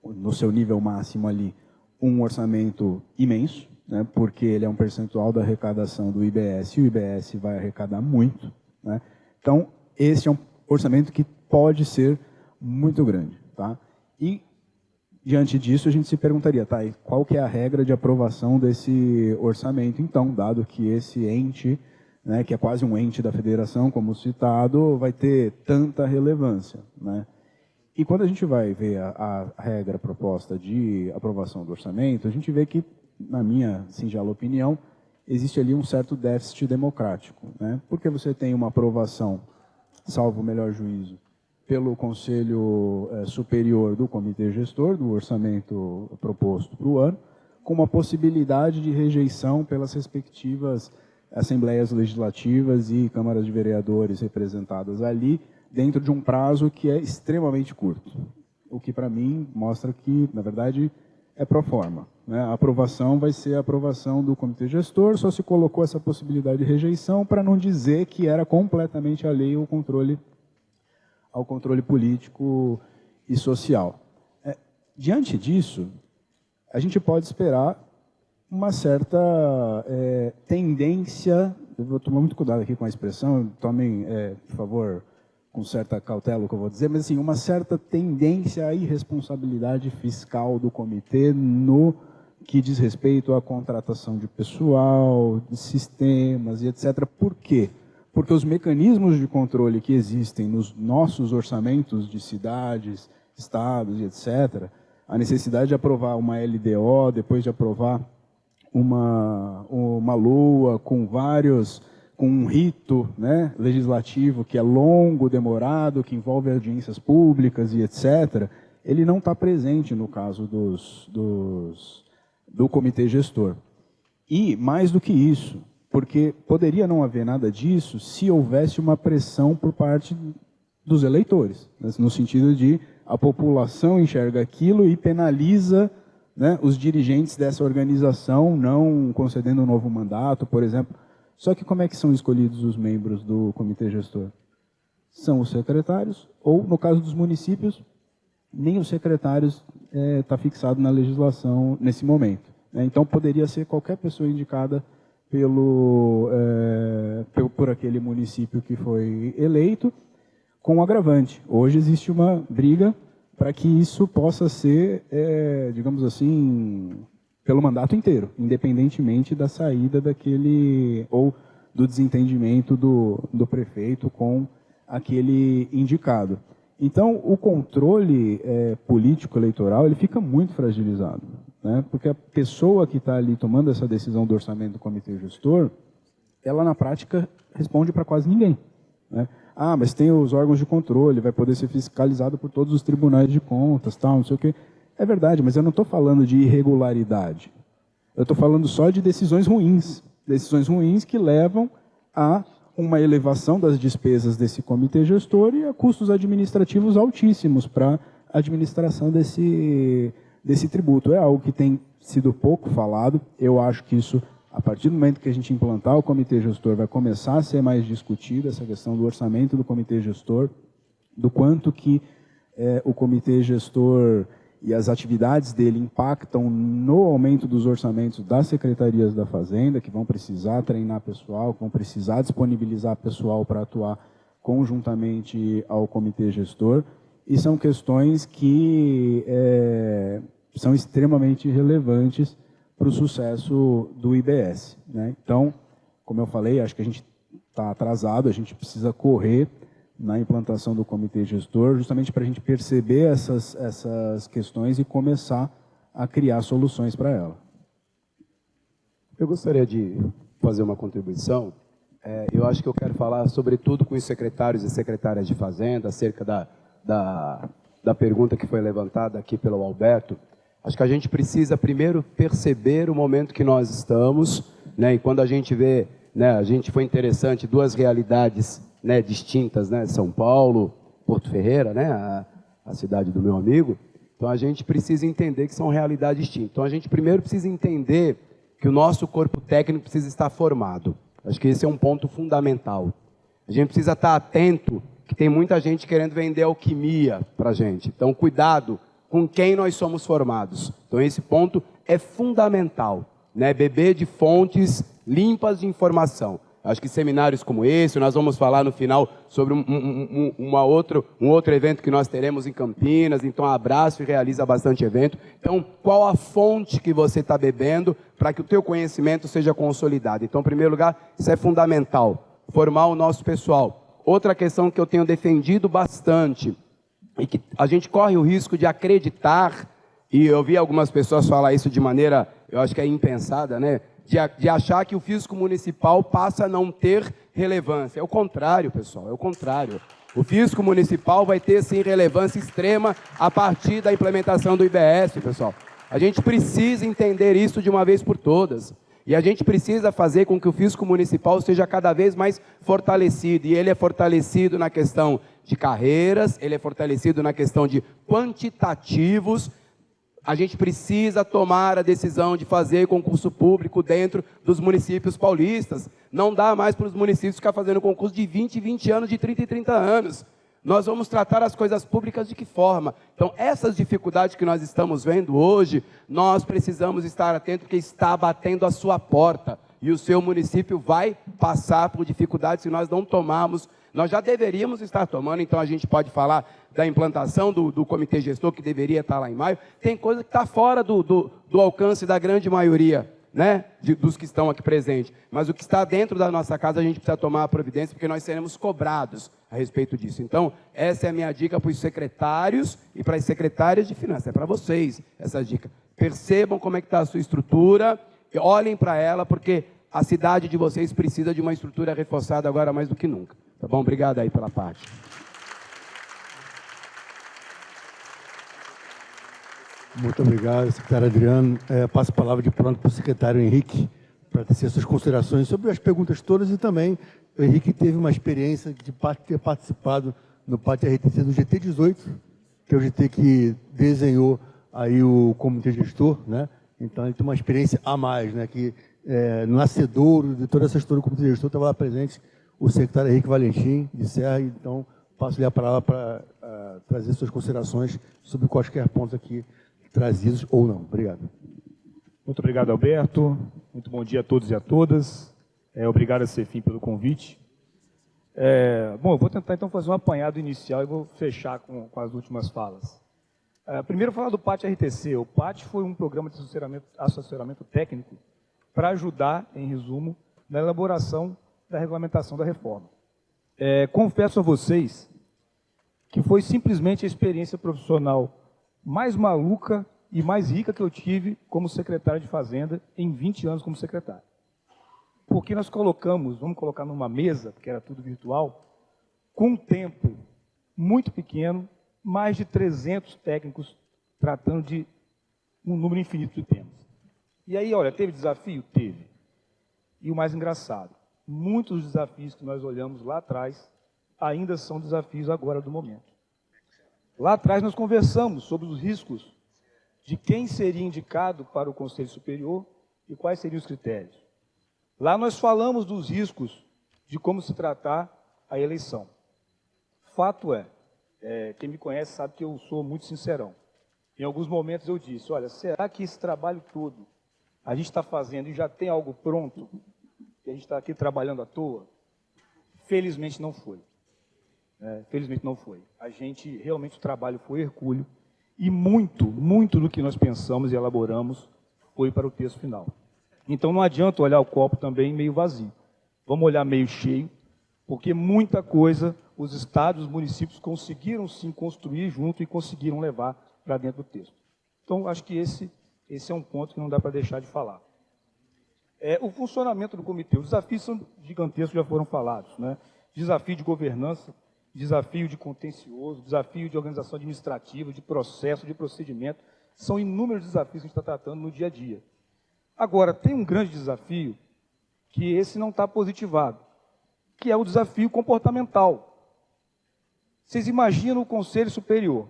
no seu nível máximo ali, um orçamento imenso, né, porque ele é um percentual da arrecadação do IBS, e o IBS vai arrecadar muito, né? Então, esse é um orçamento que pode ser muito grande, tá? E, diante disso, a gente se perguntaria, tá, e qual que é a regra de aprovação desse orçamento, então, dado que esse ente, né, que é quase um ente da federação, como citado, vai ter tanta relevância, né? E quando a gente vai ver a regra proposta de aprovação do orçamento, a gente vê que, na minha singela opinião, existe ali um certo déficit democrático, né? Porque você tem uma aprovação, salvo o melhor juízo, pelo Conselho Superior do Comitê Gestor, do orçamento proposto para o ano, com uma possibilidade de rejeição pelas respectivas assembleias legislativas e câmaras de vereadores representadas ali, dentro de um prazo que é extremamente curto. O que, para mim, mostra que, na verdade, é pro forma, né? A aprovação vai ser a aprovação do comitê gestor, só se colocou essa possibilidade de rejeição para não dizer que era completamente alheio ao controle político e social. Diante disso, a gente pode esperar uma certa tendência, eu vou tomar muito cuidado aqui com a expressão, tomem, por favor, com certa cautela o que eu vou dizer, mas assim, uma certa tendência à irresponsabilidade fiscal do comitê no que diz respeito à contratação de pessoal, de sistemas e etc. Por quê? Porque os mecanismos de controle que existem nos nossos orçamentos de cidades, estados e etc., a necessidade de aprovar uma LDO, depois de aprovar uma LOA com um rito, né, legislativo que é longo, demorado, que envolve audiências públicas e etc., ele não está presente no caso do comitê gestor. E, mais do que isso, porque poderia não haver nada disso se houvesse uma pressão por parte dos eleitores, no sentido de a população enxerga aquilo e penaliza, né, os dirigentes dessa organização, não concedendo um novo mandato, por exemplo. Só que como é que são escolhidos os membros do comitê gestor? São os secretários, ou, no caso dos municípios, nem os secretários está fixado na legislação nesse momento, né? Então, poderia ser qualquer pessoa indicada por aquele município que foi eleito, com agravante. Hoje existe uma briga para que isso possa ser, digamos assim, pelo mandato inteiro, independentemente da saída daquele, ou do desentendimento do prefeito com aquele indicado. Então, o controle político eleitoral ele fica muito fragilizado, né? Porque a pessoa que está ali tomando essa decisão do orçamento do comitê gestor, ela na prática responde para quase ninguém, né? Ah, mas tem os órgãos de controle, vai poder ser fiscalizado por todos os tribunais de contas, tal, não sei o quê. É verdade, mas eu não estou falando de irregularidade. Eu estou falando só de decisões ruins que levam a uma elevação das despesas desse comitê gestor e a custos administrativos altíssimos para a administração desse tributo. É algo que tem sido pouco falado. Eu acho que isso A partir do momento que a gente implantar o comitê gestor, vai começar a ser mais discutida essa questão do orçamento do comitê gestor, do quanto que o comitê gestor e as atividades dele impactam no aumento dos orçamentos das secretarias da Fazenda, que vão precisar treinar pessoal, que vão precisar disponibilizar pessoal para atuar conjuntamente ao comitê gestor, e são questões que são extremamente relevantes para o sucesso do IBS, né? Então, como eu falei, acho que a gente está atrasado, a gente precisa correr na implantação do comitê gestor, justamente para a gente perceber essas questões e começar a criar soluções para ela. Eu gostaria de fazer uma contribuição. Eu acho que eu quero falar, sobretudo, com os secretários e secretárias de Fazenda, acerca da pergunta que foi levantada aqui pelo Alberto. Acho que a gente precisa primeiro perceber o momento que nós estamos, né? E quando a gente vê, né, a gente foi interessante, duas realidades, né, distintas, né? São Paulo, Porto Ferreira, né? A cidade do meu amigo. Então a gente precisa entender que são realidades distintas. Então a gente primeiro precisa entender que o nosso corpo técnico precisa estar formado. Acho que esse é um ponto fundamental. A gente precisa estar atento que tem muita gente querendo vender alquimia para a gente. Então cuidado com quem nós somos formados. Então esse ponto é fundamental, né? Beber de fontes limpas de informação. Acho que seminários como esse, nós vamos falar no final sobre um outro evento que nós teremos em Campinas. Então a Abraço realiza bastante evento. Então qual a fonte que você está bebendo para que o teu conhecimento seja consolidado? Então, em primeiro lugar, isso é fundamental, formar o nosso pessoal. Outra questão que eu tenho defendido bastante, e que a gente corre o risco de acreditar, e eu vi algumas pessoas falar isso de maneira, eu acho que é impensada, né? De achar que o físico municipal passa a não ter relevância. É o contrário, pessoal, é o contrário. O físico municipal vai ter, sim, relevância extrema a partir da implementação do IBS, pessoal. A gente precisa entender isso de uma vez por todas. E a gente precisa fazer com que o físico municipal seja cada vez mais fortalecido. E ele é fortalecido na questão de carreiras, ele é fortalecido na questão de quantitativos. A gente precisa tomar a decisão de fazer concurso público dentro dos municípios paulistas. Não dá mais para os municípios ficar fazendo concurso de 20 em 20 anos, de 30 em 30 anos. Nós vamos tratar as coisas públicas de que forma? Então, essas dificuldades que nós estamos vendo hoje, nós precisamos estar atentos, porque está batendo a sua porta. E o seu município vai passar por dificuldades se nós não tomarmos. Nós já deveríamos estar tomando, então a gente pode falar da implantação do comitê gestor, que deveria estar lá em maio. Tem coisa que está fora do alcance da grande maioria, né, dos que estão aqui presentes. Mas o que está dentro da nossa casa, a gente precisa tomar a providência, porque nós seremos cobrados a respeito disso. Então, essa é a minha dica para os secretários e para as secretárias de finanças. É para vocês essa dica. Percebam como é que está a sua estrutura, olhem para ela, porque a cidade de vocês precisa de uma estrutura reforçada agora mais do que nunca. Tá bom? Obrigado aí pela parte. Muito obrigado, secretário Adriano. Passo a palavra de pronto para o secretário Henrique, para tecer suas considerações sobre as perguntas todas, e também o Henrique teve uma experiência de ter participado no Pátio RTC do GT18, que é o GT que desenhou aí o comitê gestor, né? Então ele tem uma experiência a mais, né? Que no nascedouro de toda essa história do comitê gestor estava lá presente o secretário Henrique Valentim de Serra. Então passo-lhe a palavra para trazer suas considerações sobre quaisquer pontos aqui trazidos ou não. Obrigado. Muito obrigado, Alberto. Muito bom dia a todos e a todas. Obrigado a CEFIM pelo convite. Bom, eu vou tentar então fazer um apanhado inicial e vou fechar com as últimas falas. Primeiro, falar do PAT RTC. O PAT foi um programa de assessoramento técnico para ajudar, em resumo, na elaboração da regulamentação da reforma. Confesso a vocês que foi simplesmente a experiência profissional mais maluca e mais rica que eu tive como secretário de Fazenda em 20 anos como secretário. Porque nós colocamos, vamos colocar numa mesa, porque era tudo virtual, com um tempo muito pequeno, mais de 300 técnicos tratando de um número infinito de temas. E aí, olha, teve desafio? Teve. E o mais engraçado, muitos dos desafios que nós olhamos lá atrás ainda são desafios agora do momento. Lá atrás nós conversamos sobre os riscos de quem seria indicado para o Conselho Superior e quais seriam os critérios. Lá nós falamos dos riscos de como se tratar a eleição. Fato é, quem me conhece sabe que eu sou muito sincerão. Em alguns momentos eu disse, olha, será que esse trabalho todo a gente está fazendo e já tem algo pronto? E a gente está aqui trabalhando à toa? Felizmente não foi. Felizmente não foi. Realmente o trabalho foi hercúleo e muito do que nós pensamos e elaboramos foi para o texto final. Então não adianta olhar o copo também meio vazio. Vamos olhar meio cheio, porque muita coisa os estados, os municípios conseguiram sim construir junto e conseguiram levar para dentro do texto. Então, acho que esse é um ponto que não dá para deixar de falar. O funcionamento do comitê, os desafios são gigantescos, já foram falados, né? Desafio de governança, desafio de contencioso, desafio de organização administrativa, de processo, de procedimento, são inúmeros desafios que a gente está tratando no dia a dia. Agora, tem um grande desafio, que esse não está positivado, que é o desafio comportamental. Vocês imaginam o Conselho Superior,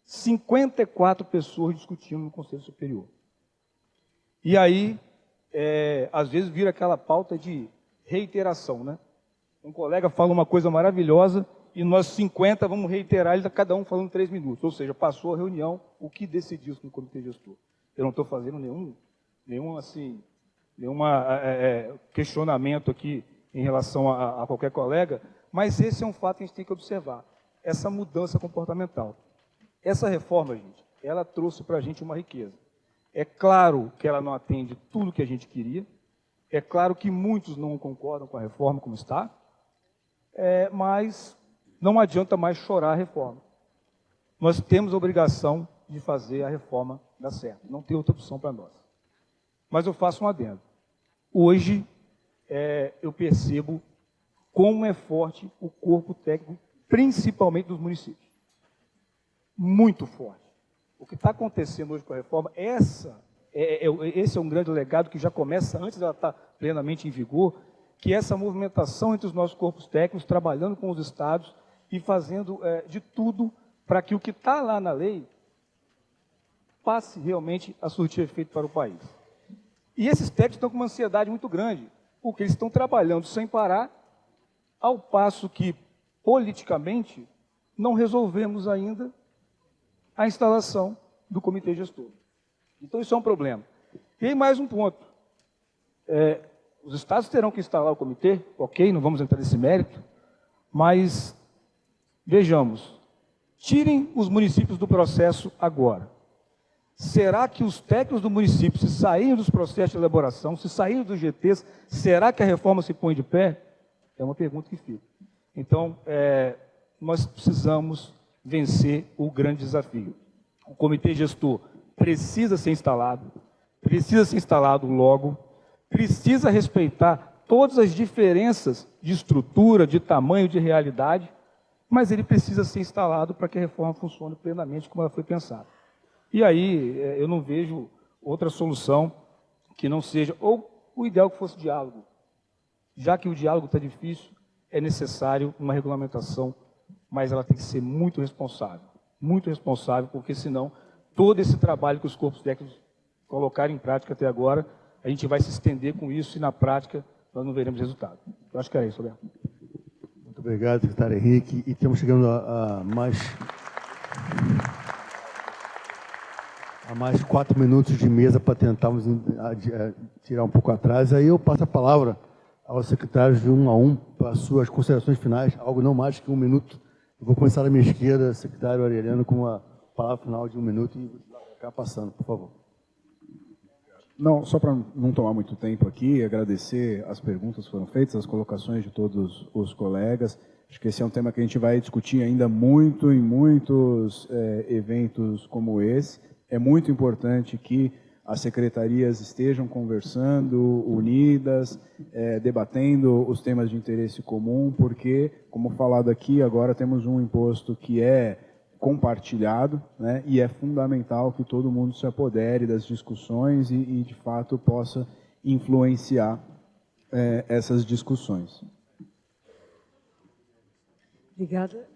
54 pessoas discutindo no Conselho Superior. E aí, às vezes vira aquela pauta de reiteração, né? Um colega fala uma coisa maravilhosa e nós 50 vamos reiterar, cada um falando 3 minutos. Ou seja, passou a reunião, o que decidiu no comitê gestor. Eu não estou fazendo nenhum questionamento aqui em relação a qualquer colega, mas esse é um fato que a gente tem que observar, essa mudança comportamental. Essa reforma, gente, ela trouxe para a gente uma riqueza. É claro que ela não atende tudo que a gente queria, é claro que muitos não concordam com a reforma como está, mas não adianta mais chorar a reforma. Nós temos a obrigação de fazer a reforma dar certo, não tem outra opção para nós. Mas eu faço um adendo. Hoje, eu percebo como é forte o corpo técnico, principalmente dos municípios. Muito forte. O que está acontecendo hoje com a reforma, esse é um grande legado que já começa antes dela estar plenamente em vigor, que é essa movimentação entre os nossos corpos técnicos, trabalhando com os estados e fazendo de tudo para que o que está lá na lei passe realmente a surtir efeito para o país. E esses técnicos estão com uma ansiedade muito grande, porque eles estão trabalhando sem parar, ao passo que, politicamente, não resolvemos ainda a instalação do comitê gestor. Então, isso é um problema. E aí, mais um ponto. Os estados terão que instalar o comitê, ok, não vamos entrar nesse mérito, mas, vejamos, tirem os municípios do processo agora. Será que os técnicos do município, se saírem dos processos de elaboração, se saírem dos GTs, será que a reforma se põe de pé? É uma pergunta que fica. Então, nós precisamos vencer o grande desafio. O comitê gestor precisa ser instalado logo, precisa respeitar todas as diferenças de estrutura, de tamanho, de realidade, mas ele precisa ser instalado para que a reforma funcione plenamente como ela foi pensada. E aí, eu não vejo outra solução que não seja, ou o ideal que fosse diálogo. Já que o diálogo está difícil, é necessário uma regulamentação, mas ela tem que ser muito responsável, porque senão todo esse trabalho que os corpos técnicos colocaram em prática até agora, a gente vai se estender com isso e na prática nós não veremos resultado. Eu acho que é isso, Roberto. Muito obrigado, secretário Henrique. E estamos chegando a mais 4 minutos de mesa para tentarmos tirar um pouco atrás. Aí eu passo a palavra aos secretários de 1 a 1 para as suas considerações finais, algo não mais que 1 minuto. Eu vou começar da minha esquerda, secretário Aureliano, com a palavra final de 1 minuto e ficar passando, por favor. Não, só para não tomar muito tempo aqui, agradecer as perguntas que foram feitas, as colocações de todos os colegas. Acho que esse é um tema que a gente vai discutir ainda muito em muitos eventos como esse. É muito importante que as secretarias estejam conversando, unidas, debatendo os temas de interesse comum, porque, como falado aqui, agora temos um imposto que é compartilhado, né, e é fundamental que todo mundo se apodere das discussões e de fato, possa influenciar essas discussões. Obrigada.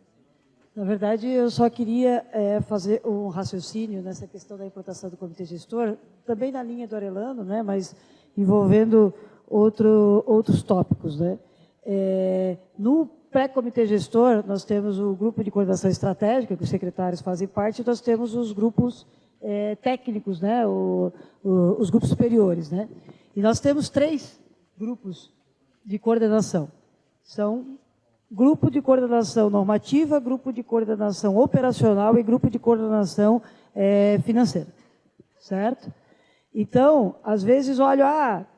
Na verdade, eu só queria fazer um raciocínio nessa questão da implantação do comitê gestor, também na linha do Aureliano, né, mas envolvendo outros tópicos, né? No pré-comitê gestor, nós temos o grupo de coordenação estratégica, que os secretários fazem parte, e nós temos os grupos técnicos, né? Os grupos superiores, né? E nós temos 3 grupos de coordenação. São grupo de coordenação normativa, grupo de coordenação operacional e grupo de coordenação financeira, certo? Então, às vezes, olho,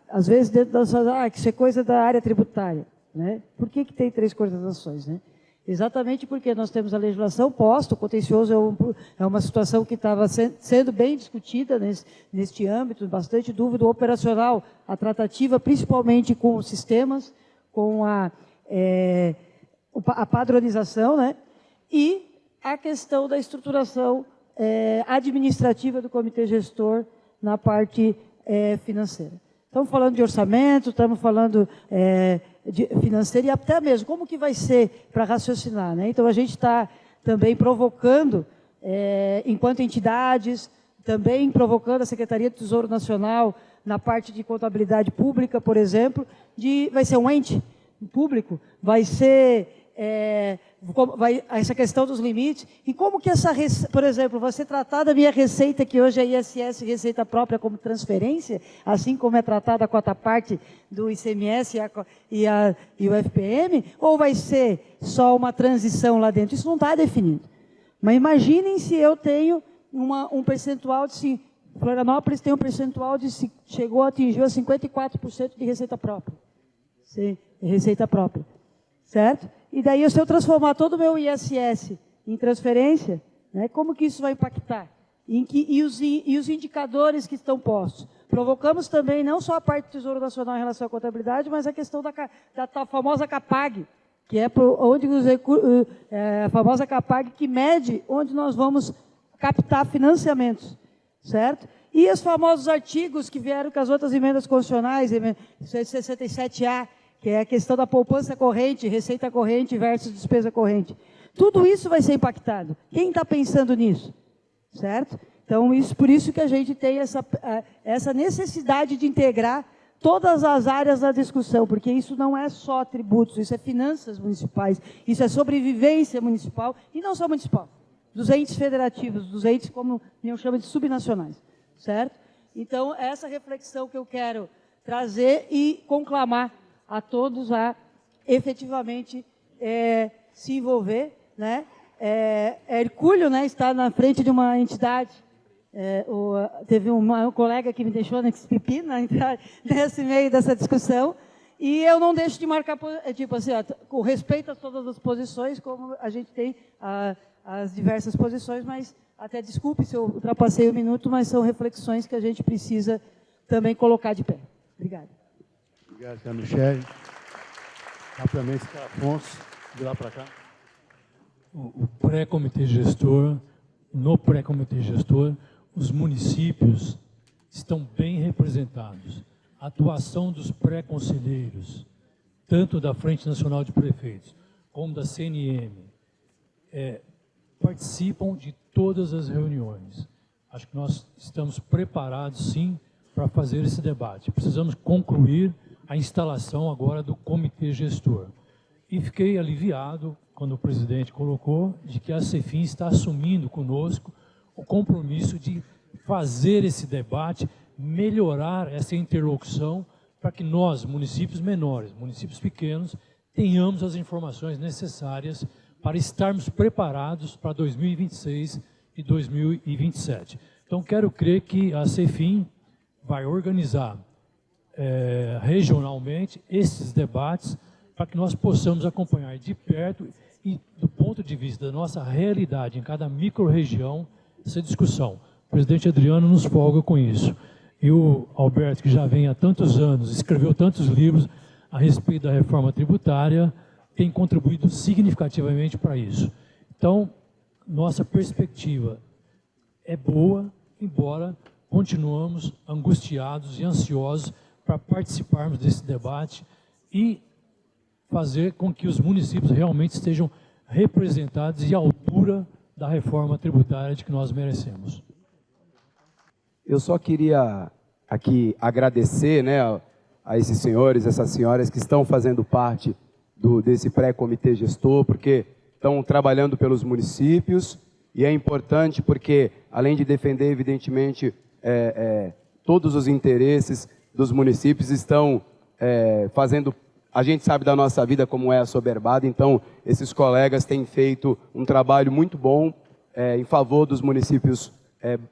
às vezes dentro das que isso é coisa da área tributária, né? Por que tem 3 coordenações, né? Exatamente porque nós temos a legislação posta, o contencioso é uma situação que estava sendo bem discutida neste âmbito, bastante dúvida, o operacional, a tratativa principalmente com os sistemas, com a padronização, né? E a questão da estruturação administrativa do comitê gestor na parte financeira. Estamos falando de orçamento, estamos falando de financeiro e até mesmo como que vai ser para raciocinar, né? Então, a gente está também provocando, enquanto entidades, também provocando a Secretaria do Tesouro Nacional na parte de contabilidade pública, por exemplo, vai ser um ente público, vai ser essa questão dos limites, e como que por exemplo, vai ser tratada a minha receita, que hoje é ISS, receita própria, como transferência, assim como é tratada a cota parte do ICMS e o FPM, ou vai ser só uma transição lá dentro? Isso não está definido. Mas imaginem se eu tenho um percentual de... Florianópolis tem um percentual atingiu a 54% de receita própria. Sim, receita própria. Certo? E daí, se eu transformar todo o meu ISS em transferência, né, como que isso vai impactar? E os indicadores que estão postos? Provocamos também não só a parte do Tesouro Nacional em relação à contabilidade, mas a questão da famosa CAPAG, que é a famosa CAPAG que mede onde nós vamos captar financiamentos, certo? E os famosos artigos que vieram com as outras emendas constitucionais, 167A, que é a questão da poupança corrente, receita corrente versus despesa corrente. Tudo isso vai ser impactado. Quem está pensando nisso? Certo? Então, por isso que a gente tem essa necessidade de integrar todas as áreas da discussão, porque isso não é só tributos, isso é finanças municipais, isso é sobrevivência municipal, e não só municipal, dos entes federativos, dos entes, como eu chamo de subnacionais. Certo? Então, essa reflexão que eu quero trazer e conclamar a todos a efetivamente se envolver, né? É hercúleo, né, estar na frente de uma entidade. Teve um colega que me deixou nesse pepino, entrar nesse meio dessa discussão, e eu não deixo de marcar, tipo assim, com respeito a todas as posições, como a gente tem as diversas posições, mas até desculpe se eu ultrapassei o minuto, mas são reflexões que a gente precisa também colocar de pé. Obrigada. Obrigado, senhora Michele. Rapidamente, Afonso, de lá para cá. O pré-comitê gestor, no pré-comitê gestor, os municípios estão bem representados. A atuação dos pré-conselheiros, tanto da Frente Nacional de Prefeitos, como da CNM, participam de todas as reuniões. Acho que nós estamos preparados, sim, para fazer esse debate. Precisamos concluir a instalação agora do comitê gestor. E fiquei aliviado, quando o presidente colocou, de que a CEFIM está assumindo conosco o compromisso de fazer esse debate, melhorar essa interlocução, para que nós, municípios menores, municípios pequenos, tenhamos as informações necessárias para estarmos preparados para 2026 e 2027. Então, quero crer que a CEFIM vai organizar regionalmente esses debates para que nós possamos acompanhar de perto e, do ponto de vista da nossa realidade em cada micro-região, essa discussão. O presidente Adriano nos folga com isso. E o Alberto, que já vem há tantos anos, escreveu tantos livros a respeito da reforma tributária, tem contribuído significativamente para isso. Então, nossa perspectiva é boa, embora continuamos angustiados e ansiosos para participarmos desse debate e fazer com que os municípios realmente estejam representados e à altura da reforma tributária de que nós merecemos. Eu só queria aqui agradecer, né, a esses senhores, essas senhoras que estão fazendo parte desse pré-comitê gestor, porque estão trabalhando pelos municípios, e é importante porque, além de defender, evidentemente, todos os interesses dos municípios, estão fazendo... A gente sabe da nossa vida como é assoberbada, então esses colegas têm feito um trabalho muito bom em favor dos municípios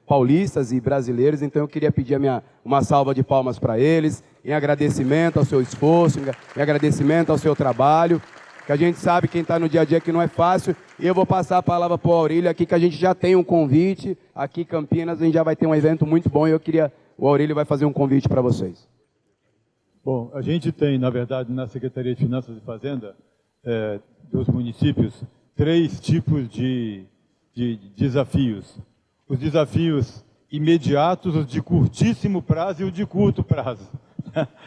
paulistas e brasileiros, então eu queria pedir uma salva de palmas para eles, em agradecimento ao seu esforço, em agradecimento ao seu trabalho, que a gente sabe, quem está no dia a dia, que não é fácil, e eu vou passar a palavra para o Aurélio aqui, que a gente já tem um convite, aqui em Campinas, a gente já vai ter um evento muito bom, e o Aurélio vai fazer um convite para vocês. Bom, a gente tem, na verdade, na Secretaria de Finanças e Fazenda, dos municípios, 3 tipos de desafios. Os desafios imediatos, os de curtíssimo prazo e os de curto prazo.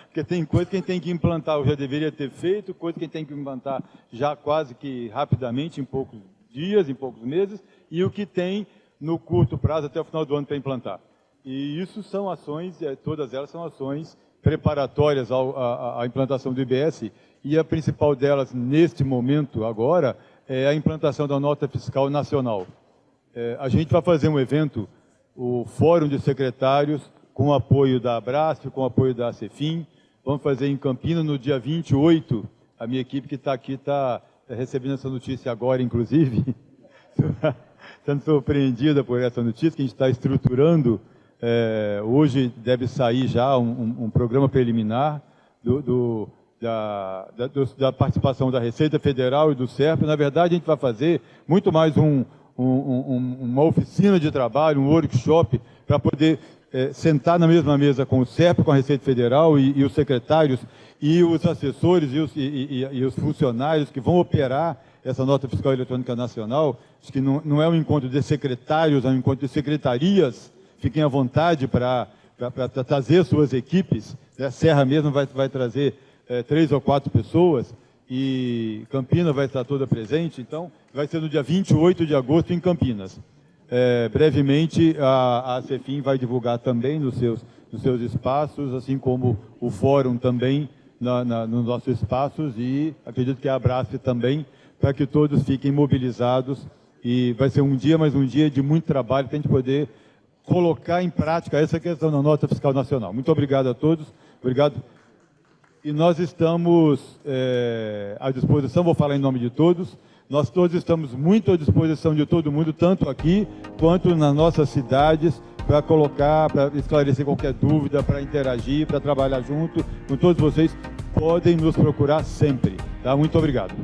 Porque tem coisa que a gente tem que implantar, ou já deveria ter feito, coisa que a gente tem que implantar já quase que rapidamente, em poucos dias, em poucos meses, e o que tem no curto prazo até o final do ano para implantar. E isso são ações, todas elas são ações preparatórias à implantação do IBS, e a principal delas, neste momento, agora, é a implantação da nota fiscal nacional. A gente vai fazer um evento, o Fórum de Secretários, com o apoio da Abrasf, com o apoio da Cefim. Vamos fazer em Campinas no dia 28. A minha equipe que está aqui está recebendo essa notícia agora, inclusive, sendo surpreendida por essa notícia, que a gente está estruturando. Hoje deve sair já um programa preliminar da participação da Receita Federal e do SERP. Na verdade, a gente vai fazer muito mais uma oficina de trabalho, um workshop, para poder sentar na mesma mesa com o SERP, com a Receita Federal e os secretários e os assessores e os funcionários que vão operar essa nota fiscal eletrônica nacional. Acho que não é um encontro de secretários, é um encontro de secretarias. Fiquem à vontade para trazer suas equipes. A Serra mesmo vai trazer 3 ou 4 pessoas, e Campinas vai estar toda presente, então vai ser no dia 28 de agosto em Campinas. Brevemente a Cefim vai divulgar também nos seus espaços, assim como o Fórum também nos nossos espaços, e acredito que a Abrasf também, para que todos fiquem mobilizados, e vai ser mais um dia de muito trabalho para a gente poder colocar em prática essa questão da nota fiscal nacional. Muito obrigado a todos, obrigado. E nós estamos à disposição, vou falar em nome de todos, nós todos estamos muito à disposição de todo mundo, tanto aqui quanto nas nossas cidades, para esclarecer qualquer dúvida, para interagir, para trabalhar junto com todos vocês. Podem nos procurar sempre. Tá? Muito obrigado.